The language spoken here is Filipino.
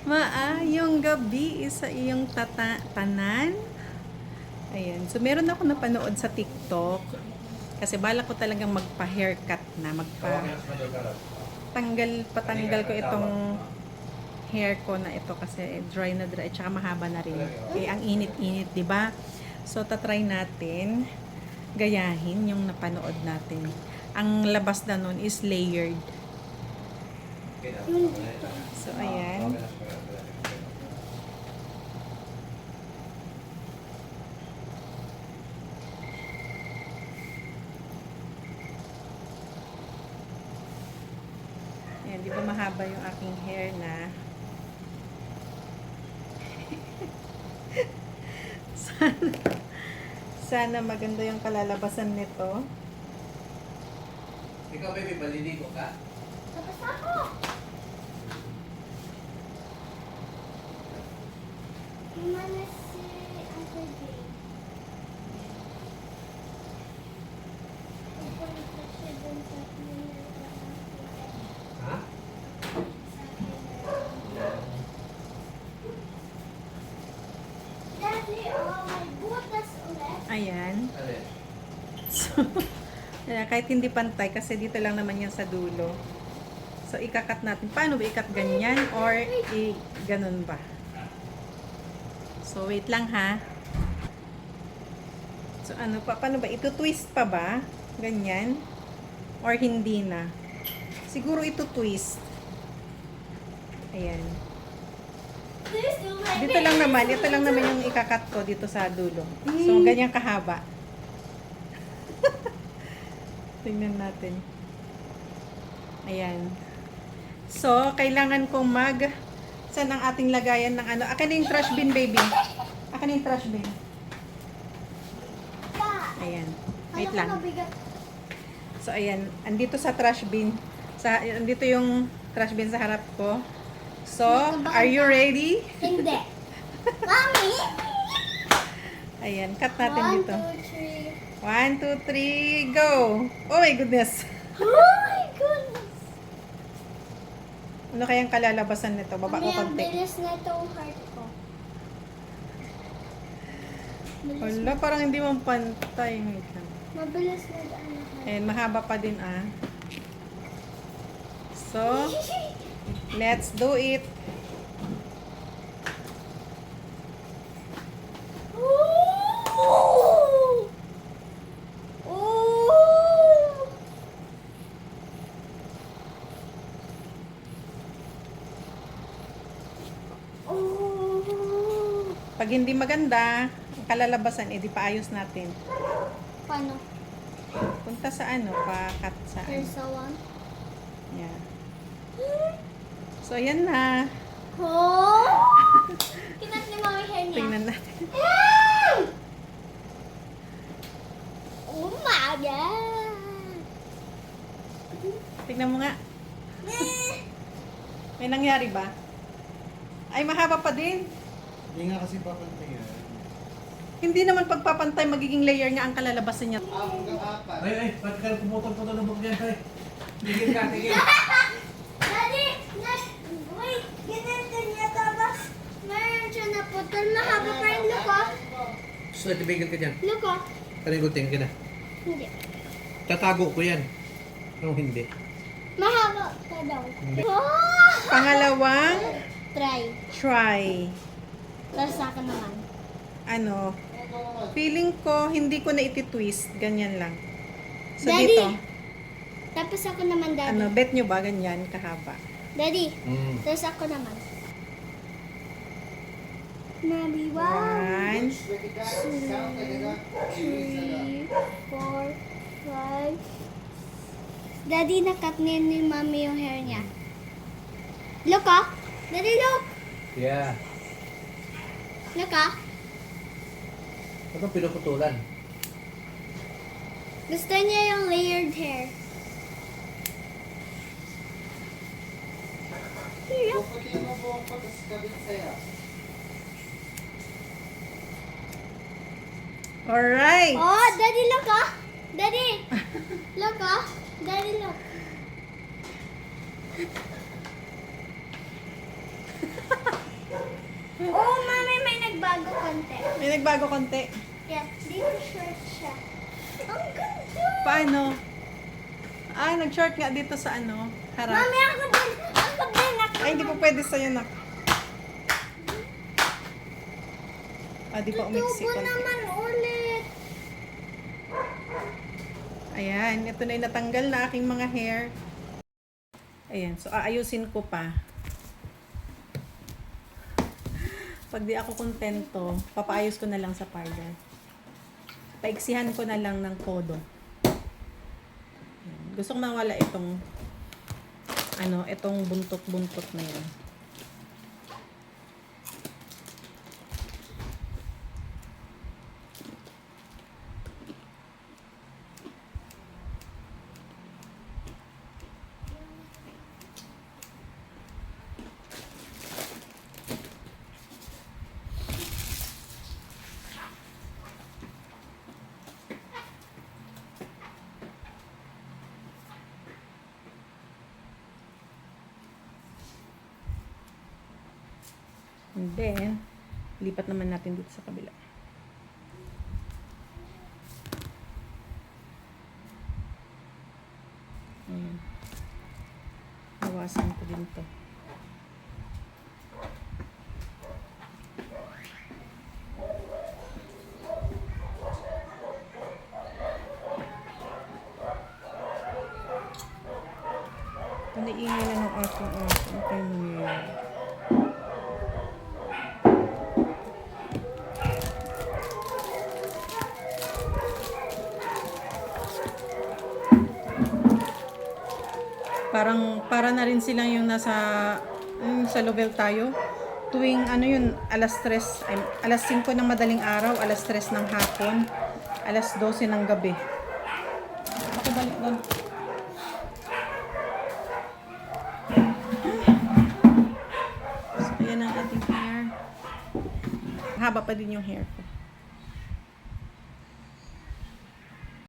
Maayong gabi sa iyong tanan. Ayan. So, meron ako napanood sa TikTok. Kasi bala ko talagang magpa-haircut na. Patanggal ko itong hair ko na ito kasi dry na dry. Tsaka mahaba na rin. Eh, ang init-init, di ba? So, tatry natin gayahin yung napanood natin. Ang labas na nun is layered. So, ayan. Ayan, di ba mahaba yung aking hair na. sana maganda yung kalalabasan nito. Ikaw, baby, maliligo ka? Tapos ako! Mana si Uncle Jay? Pupunta siya dun sa Ha? Daddy, may butas ulit. Ayan. Alin? So, ayan, kahit hindi pantay kasi dito lang naman yan sa dulo. So, ikakat natin. Paano ba ikat ganyan or ganun ba? So, wait lang ha. So, ano pa? Paano ba? Ito-twist pa ba? Ganyan? Or hindi na? Siguro ito-twist. Ayan. Dito lang naman. Ito lang naman yung ikakat ko dito sa dulo. So, ganyan kahaba. Tingnan natin. Ayan. So, kailangan kong saan ang ating lagayan ng ano? Akin na yung trash bin, baby. Akin na yung trash bin. Ayan. Wait lang. So, ayan. Andito sa trash bin. Andito yung trash bin sa harap ko. So, are you ready? Hindi. Mami! Ayan. Cut natin dito. 1, 2, 3. 1, 2, 3, go! Oh my goodness! Oh my goodness! Ano kayang kalalabasan nito? Baba ko Mami, ang konti. bilis na itong heart ko. Bilis Wala, parang hindi mo pantay. Wait lang. Mabilis na daan ang heart. And mahaba pa din ah. So, let's do it. Ooh! Ooh! Ooh! Pag hindi maganda, ang kalalabasan, edi paayos natin. Paano? Punta sa ano, pa-cut sa ano. Here's the one. Yeah. So, ayan na. Oh! Kinat ni Mami hair niya. Tingnan natin. Oh my God! Tingnan mo nga. May nangyari ba? Ay, mahaba pa din. Hindi nga kasi papantay yan. Hindi naman pagpapantay, magiging layer nga ang kalalabasan niya. Hanggang apat. Ay, ba't ka pumutol-putol ng bukyan tayo? Tigil ka, tigil. Daddy! Wait! Ganyan niya tapos meron siya na putol. Mahaba pa rin. Look oh. So, tibigil ka dyan. Look oh. Kaligutin ka na. Hindi. Tatago ko yan. Ano hindi? Mahaba pa daw. Hindi. Oh! Pangalawang Try. try. Tapos sa akin naman. Ano, feeling ko hindi ko na iti-twist, ganyan lang. So Daddy! dito, Tapos ako naman, Daddy. ano, bet nyo ba ganyan kahaba? Daddy. Mm. Tapos ako naman. Mami, wow. 1, 2, 3, 4, 5. Daddy, nakat ni Mami yung hair niya. Look ah! Daddy, look! Yeah. Look ah! Ano pinuputulan? Gusto niya yung layered hair. Here. alright. Oh, Daddy, look ah! Daddy! Look ah! Daddy, look. Oh, mami, may nagbago konti. May nagbago konti. Yeah, dito short siya. Ang ganda! Paano? Ah, nag-short nga dito sa ano, harap. Mami, ako din. Ako din. Ay, hindi po pwede sa'yo na. Ah, di pa umiksi Tubo konti. naman ulit. Ayan, ito na yung natanggal na aking mga hair. Ayan, so aayusin ko pa. Pag di ako kontento, papaayos ko na lang sa parlor. Paiksihan ko na lang ng kodo. Ayan. Gusto ko mawala itong itong buntot-buntot na yan. And then, lipat naman natin dito sa kabila. Ayan. Bawasan ko din to. Paniingay lang ng aking aso. Ano kayo nangyayari? Para na rin silang yung sa Lovell tayo. Tuwing alas 3, alas 5 ng madaling araw, alas 3 ng hapon, alas 12 ng gabi. Ako balik doon. So, yan ang ating hair. Haba pa din yung hair ko.